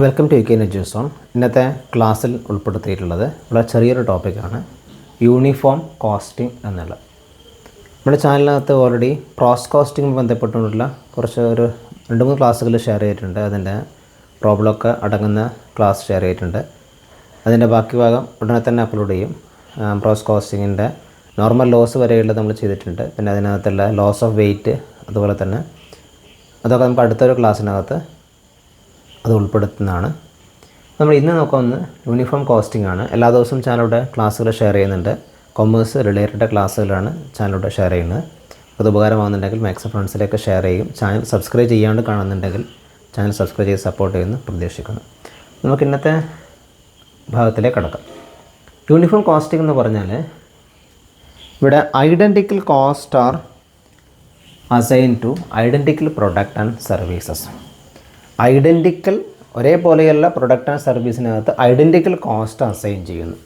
Welcome to UK എഡ്യൂസോൺ. ഇന്നത്തെ ക്ലാസ്സിൽ ഉൾപ്പെടുത്തിയിട്ടുള്ളത് വളരെ ചെറിയൊരു ടോപ്പിക്കാണ്, യൂണിഫോം കോസ്റ്റിംഗ് എന്നുള്ളത്. നമ്മുടെ ചാനലിനകത്ത് ഓൾറെഡി പ്രോസ് കോസ്റ്റിംഗ് ബന്ധപ്പെട്ടുകൊണ്ടുള്ള ഒരു 2-3 ക്ലാസ്സുകൾ ഷെയർ ചെയ്തിട്ടുണ്ട്. അതിൻ്റെ പ്രോബ്ലമൊക്കെ അടങ്ങുന്ന ക്ലാസ് ഷെയർ ചെയ്തിട്ടുണ്ട്. അതിൻ്റെ ബാക്കി ഭാഗം ഉടനെ തന്നെ അപ്ലോഡ് ചെയ്യും. പ്രോസ് കോസ്റ്റിങ്ങിൻ്റെ നോർമൽ ലോസ് വരെയുള്ളത് നമ്മൾ ചെയ്തിട്ടുണ്ട്. പിന്നെ അതിനകത്തുള്ള ലോസ് ഓഫ് വെയ്റ്റ്, അതുപോലെ തന്നെ അതൊക്കെ നമുക്ക് അടുത്തൊരു ക്ലാസ്സിനകത്ത് അത് ഉൾപ്പെടുത്തുന്നതാണ്. നമ്മൾ ഇന്ന് നോക്കുന്നത് യൂണിഫോം കോസ്റ്റിംഗ് ആണ്. എല്ലാ ദിവസവും ചാനലിലൂടെ ക്ലാസ്സുകൾ ഷെയർ ചെയ്യുന്നുണ്ട്. കൊമേഴ്സ് റിലേറ്റഡ് ക്ലാസ്സുകളാണ് ചാനലിലൂടെ ഷെയർ ചെയ്യുന്നത്. അത് ഉപകാരമാകുന്നുണ്ടെങ്കിൽ മാക്സിമം ഫ്രണ്ട്സിലേക്ക് ഷെയർ ചെയ്യും. ചാനൽ സബ്സ്ക്രൈബ് ചെയ്യാണ്ട് കാണുന്നുണ്ടെങ്കിൽ ചാനൽ സബ്സ്ക്രൈബ് ചെയ്ത് സപ്പോർട്ട് ചെയ്യുമെന്ന് പ്രതീക്ഷിക്കുന്നു. നമുക്ക് ഇന്നത്തെ ഭാഗത്തിലേക്ക് കടക്കാം. യൂണിഫോം കോസ്റ്റിംഗ് എന്ന് പറഞ്ഞാൽ ഇവിടെ identical cost are assign to identical product and services. Identical ഒരേപോലെയുള്ള പ്രൊഡക്റ്റ് ആൻഡ് സർവീസിനകത്ത് ഐഡൻറ്റിക്കൽ കോസ്റ്റ് അസൈൻ ചെയ്യുന്നു.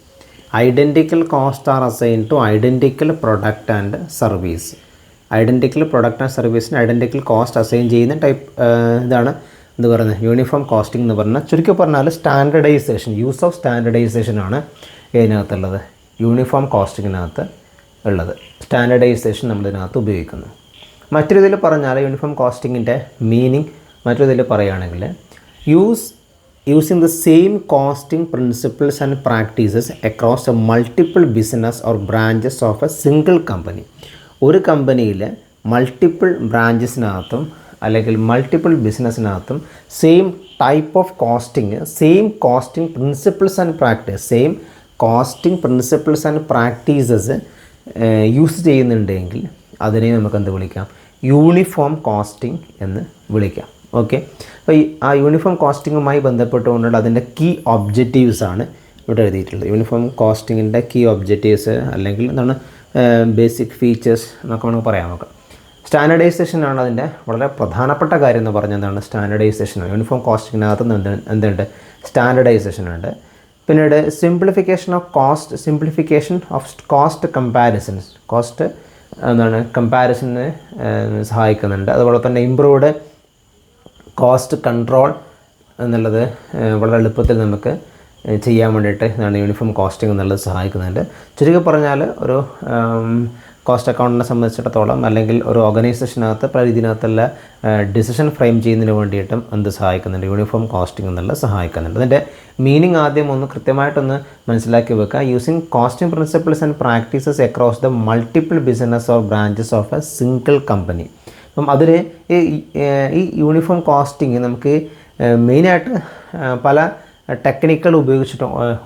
Identical cost are assign to identical product and service. Identical product and സർവീസിന് ഐഡൻറ്റിക്കൽ കോസ്റ്റ് അസൈൻ ചെയ്യുന്ന ഇതാണ് എന്ത് പറയുന്നത്, യൂണിഫോം കോസ്റ്റിംഗ് എന്ന് പറഞ്ഞാൽ. ചുരുക്കി പറഞ്ഞാൽ സ്റ്റാൻഡർഡൈസേഷൻ, യൂസ് ഓഫ് സ്റ്റാൻഡർഡൈസേഷനാണ് ഇതിനകത്തുള്ളത്, യൂണിഫോം കോസ്റ്റിങ്ങിനകത്ത് ഉള്ളത്. സ്റ്റാൻഡർഡൈസേഷൻ നമ്മളിതിനകത്ത് ഉപയോഗിക്കുന്നു. മറ്റൊരു ഇതിൽ പറഞ്ഞാൽ യൂണിഫോം കോസ്റ്റിങ്ങിൻ്റെ മീനിങ് മറ്റൊരു ഇതിൽ പറയുകയാണെങ്കിൽ using the same costing principles and practices across a multiple business or branches of a single company. ഒരു കമ്പനിയിൽ മൾട്ടിപ്പിൾ ബ്രാഞ്ചസിനകത്തും അല്ലെങ്കിൽ മൾട്ടിപ്പിൾ ബിസിനസ്സിനകത്തും same type of costing, same costing principles and practice, same costing principles and practices use ചെയ്യുന്നുണ്ടെങ്കിൽ അതിനെ നമുക്ക് എന്ത് വിളിക്കാം, യൂണിഫോം കോസ്റ്റിംഗ് എന്ന് വിളിക്കാം. ഓക്കെ, അപ്പോൾ ആ യൂണിഫോം കോസ്റ്റിങ്ങുമായി ബന്ധപ്പെട്ടുകൊണ്ടുള്ള അതിൻ്റെ കീ ഒബ്ജക്റ്റീവ്സാണ് ഇവിടെ എഴുതിയിട്ടുള്ളത്. യൂണിഫോം കോസ്റ്റിങ്ങിൻ്റെ കീ ഒബ്ജക്റ്റീവ്സ് അല്ലെങ്കിൽ എന്താണ് ബേസിക് ഫീച്ചേഴ്സ് എന്നൊക്കെ നമുക്ക് പറയാം. നമുക്ക് സ്റ്റാൻഡർഡൈസേഷനാണ് അതിൻ്റെ വളരെ പ്രധാനപ്പെട്ട കാര്യം എന്ന് പറഞ്ഞാൽ എന്താണ്, സ്റ്റാൻഡർഡൈസേഷൻ. യൂണിഫോം കോസ്റ്റിങ്ങിനകത്ത് എന്തുണ്ട്, സ്റ്റാൻഡർഡൈസേഷൻ ഉണ്ട്. പിന്നീട് simplification of cost, simplification of cost comparisons, cost എന്താണ് കമ്പാരിസണിന് സഹായിക്കുന്നുണ്ട്. അതുപോലെ തന്നെ ഇംപ്രൂവ്ഡ് കോസ്റ്റ് കൺട്രോൾ എന്നുള്ളത് വളരെ എളുപ്പത്തിൽ നമുക്ക് ചെയ്യാൻ വേണ്ടിയിട്ട് ഇതാണ് യൂണിഫോം കോസ്റ്റിംഗ് എന്നുള്ളത് സഹായിക്കുന്നുണ്ട്. ചുരുക്കി പറഞ്ഞാൽ ഒരു കോസ്റ്റ് അക്കൗണ്ടിനെ സംബന്ധിച്ചിടത്തോളം അല്ലെങ്കിൽ ഒരു ഓർഗനൈസേഷനകത്ത് പല രീതിയിനകത്തുള്ള ഡിസിഷൻ ഫ്രെയിം ചെയ്യുന്നതിന് വേണ്ടിയിട്ടും എന്ത് സഹായിക്കുന്നുണ്ട്, യൂണിഫോം കോസ്റ്റിംഗ് എന്നുള്ളത് സഹായിക്കുന്നുണ്ട്. അതിൻ്റെ മീനിങ് ആദ്യം ഒന്ന് കൃത്യമായിട്ടൊന്ന് മനസ്സിലാക്കി വെക്കുക. Using costing principles and practices across the multiple business or branches of a single company. അപ്പം അതിൽ ഈ യൂണിഫോം കോസ്റ്റിംഗ് നമുക്ക് മെയിനായിട്ട് പല ടെക്നിക്കുകൾ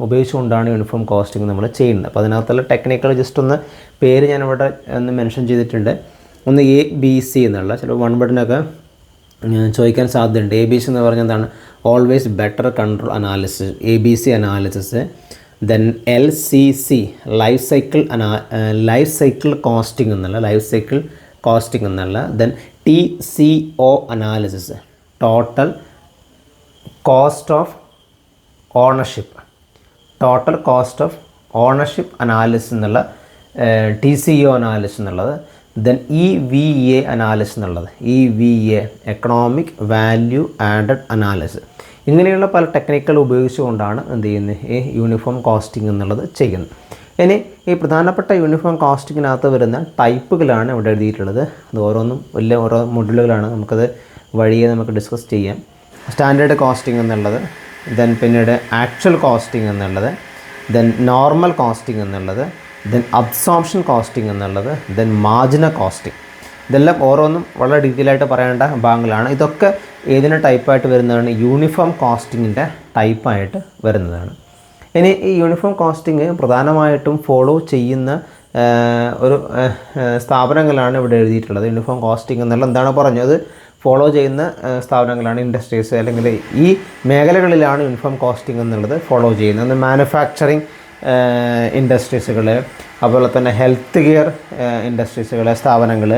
ഉപയോഗിച്ചുകൊണ്ടാണ് യൂണിഫോം കോസ്റ്റിംഗ് നമ്മൾ ചെയ്യുന്നത്. അപ്പോൾ അതിനകത്തുള്ള ടെക്നിക്കുകൾ ജസ്റ്റ് ഒന്ന് പേര് ഞാനിവിടെ ഒന്ന് മെൻഷൻ ചെയ്തിട്ടുണ്ട്. ഒന്ന് ABC എന്നുള്ള ചില വൺ വേർഡിനൊക്കെ ചോദിക്കാൻ സാധ്യതയുണ്ട്. ABC എന്ന് പറഞ്ഞാൽ എന്താണ്, always better control analysis, ABC analysis. Then LCC life cycle costing എന്നുള്ള, ലൈഫ് സൈക്കിൾ കോസ്റ്റിംഗ് എന്നുള്ള. Then TCO analysis, total cost of ownership, total cost of ownership analysis എന്നുള്ള TCO അനാലിസിസ് എന്നുള്ളത്. ദെൻ EVA അനാലിസിസ് എന്നുള്ളത്, EVA economic value added analysis. ഇങ്ങനെയുള്ള പല ടെക്നിക്കുകൾ ഉപയോഗിച്ചുകൊണ്ടാണ് എന്ത് ചെയ്യുന്നത്, ഈ യൂണിഫോം കോസ്റ്റിംഗ് എന്നുള്ളത് ചെയ്യുന്നത്. ഇനി ഈ പ്രധാനപ്പെട്ട യൂണിഫോം കോസ്റ്റിങ്ങിനകത്ത് വരുന്ന ടൈപ്പുകളാണ് ഇവിടെ എഴുതിയിട്ടുള്ളത്. അത് ഓരോന്നും ഓരോ മോഡ്യൂളുകളാണ്, നമുക്കത് വഴിയെ നമുക്ക് ഡിസ്കസ് ചെയ്യാം. സ്റ്റാൻഡേർഡ് കോസ്റ്റിംഗ് എന്നുള്ളത്, ദെൻ പിന്നീട് ആക്ച്വൽ കോസ്റ്റിംഗ് എന്നുള്ളത്, ദെൻ നോർമൽ കോസ്റ്റിംഗ് എന്നുള്ളത്, ദെൻ അബ്സോർപ്ഷൻ കോസ്റ്റിംഗ് എന്നുള്ളത്, ദെൻ മാർജിനൽ കോസ്റ്റിംഗ്. ഇതെല്ലാം ഓരോന്നും വളരെ ഡീറ്റെയിൽ ആയിട്ട് പറയേണ്ട ഭാഗങ്ങളാണ്. ഇതൊക്കെ ഏതിൻ്റെ ടൈപ്പായിട്ട് വരുന്നതാണ്, യൂണിഫോം കോസ്റ്റിങ്ങിൻ്റെ ടൈപ്പായിട്ട് വരുന്നതാണ്. ഇനി ഈ യൂണിഫോം കോസ്റ്റിംഗ് പ്രധാനമായിട്ടും ഫോളോ ചെയ്യുന്ന ഒരു സ്ഥാപനങ്ങളാണ് ഇവിടെ എഴുതിയിട്ടുള്ളത്. യൂണിഫോം കോസ്റ്റിംഗ് എന്നുള്ള എന്താണ് പറഞ്ഞത്, ഫോളോ ചെയ്യുന്ന സ്ഥാപനങ്ങളാണ്, ഇൻഡസ്ട്രീസ് അല്ലെങ്കിൽ ഈ മേഖലകളിലാണ് യൂണിഫോം കോസ്റ്റിംഗ് എന്നുള്ളത് ഫോളോ ചെയ്യുന്നത്. മാനുഫാക്ചറിങ് ഇൻഡസ്ട്രീസുകൾ, അതുപോലെ തന്നെ ഹെൽത്ത് കെയർ ഇൻഡസ്ട്രീസുകൾ, സ്ഥാപനങ്ങൾ,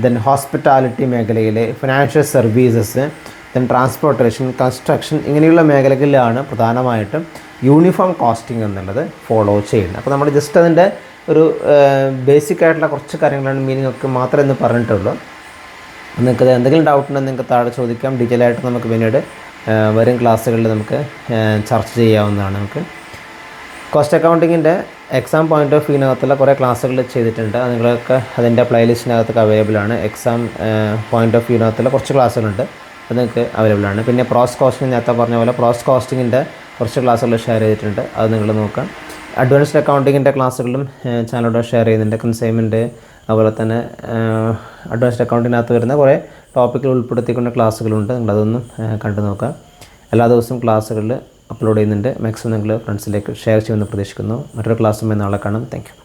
ദെൻ ഹോസ്പിറ്റാലിറ്റി മേഖലയിൽ, financial services, then transportation, construction, ഇങ്ങനെയുള്ള മേഖലകളിലാണ് പ്രധാനമായിട്ടും യൂണിഫോം കോസ്റ്റിംഗ് എന്നുള്ളത് ഫോളോ ചെയ്യുന്നത്. അപ്പോൾ നമ്മൾ ജസ്റ്റ് അതിൻ്റെ ഒരു ബേസിക് ആയിട്ടുള്ള കുറച്ച് കാര്യങ്ങളാണ്, മീനിങ് ഒക്കെ മാത്രമേ ഇന്ന് പറഞ്ഞിട്ടുള്ളൂ. നിങ്ങൾക്ക് എന്തെങ്കിലും ഡൗട്ട് ഉണ്ടെങ്കിൽ നിങ്ങൾക്ക് താഴെ ചോദിക്കാം. ഡീറ്റെയിൽ ആയിട്ട് നമുക്ക് പിന്നീട് വരും ക്ലാസ്സുകളിൽ നമുക്ക് ചർച്ച ചെയ്യാവുന്നതാണ്. നമുക്ക് കോസ്റ്റ് അക്കൗണ്ടിങ്ങിൻ്റെ എക്സാം പോയിൻ്റ് ഓഫ് വ്യൂവിനകത്തുള്ള കുറേ ക്ലാസ്സുകൾ ചെയ്തിട്ടുണ്ട്. അത് നിങ്ങൾക്ക് അതിൻ്റെ പ്ലേലിസ്റ്റിനകത്തൊക്കെ അവൈലബിൾ ആണ്. എക്സാം പോയിൻ്റ് ഓഫ് വ്യൂവിനകത്തുള്ള കുറച്ച് ക്ലാസ്സുകളുണ്ട്, അത് നിങ്ങൾക്ക് അവൈലബിൾ ആണ്. പിന്നെ പ്രോസ് കോസ്റ്റിംഗ് നേരത്തെ പറഞ്ഞ പോലെ പ്രോസ് കോസ്റ്റിങ്ങിൻ്റെ കുറച്ച് ക്ലാസ്സുകൾ ഷെയർ ചെയ്തിട്ടുണ്ട്, അത് നിങ്ങൾ നോക്കാം. അഡ്വാൻസ്ഡ് അക്കൗണ്ടിങ്ങിൻ്റെ ക്ലാസ്സുകളും ചാനലോട് ഷെയർ ചെയ്യുന്നുണ്ട്. കൺസൈൻമെൻറ്റ് അതുപോലെ തന്നെ അഡ്വാൻസ്ഡ് അക്കൗണ്ടിനകത്ത് വരുന്ന കുറേ ടോപ്പിക്കുകൾ ഉൾപ്പെടുത്തിക്കൊണ്ട് ക്ലാസ്സുകളുണ്ട്, നിങ്ങളതൊന്നും കണ്ടു നോക്കാം. എല്ലാ ദിവസവും ക്ലാസ്സുകളിൽ അപ്ലോഡ് ചെയ്യുന്നുണ്ട്. മാക്സിമം നിങ്ങൾ ഫ്രണ്ട്സിലേക്ക് ഷെയർ ചെയ്യുമെന്ന് പ്രതീക്ഷിക്കുന്നു. മറ്റൊരു ക്ലാസ്സുമായി നാളെ കാണാം. Thank you.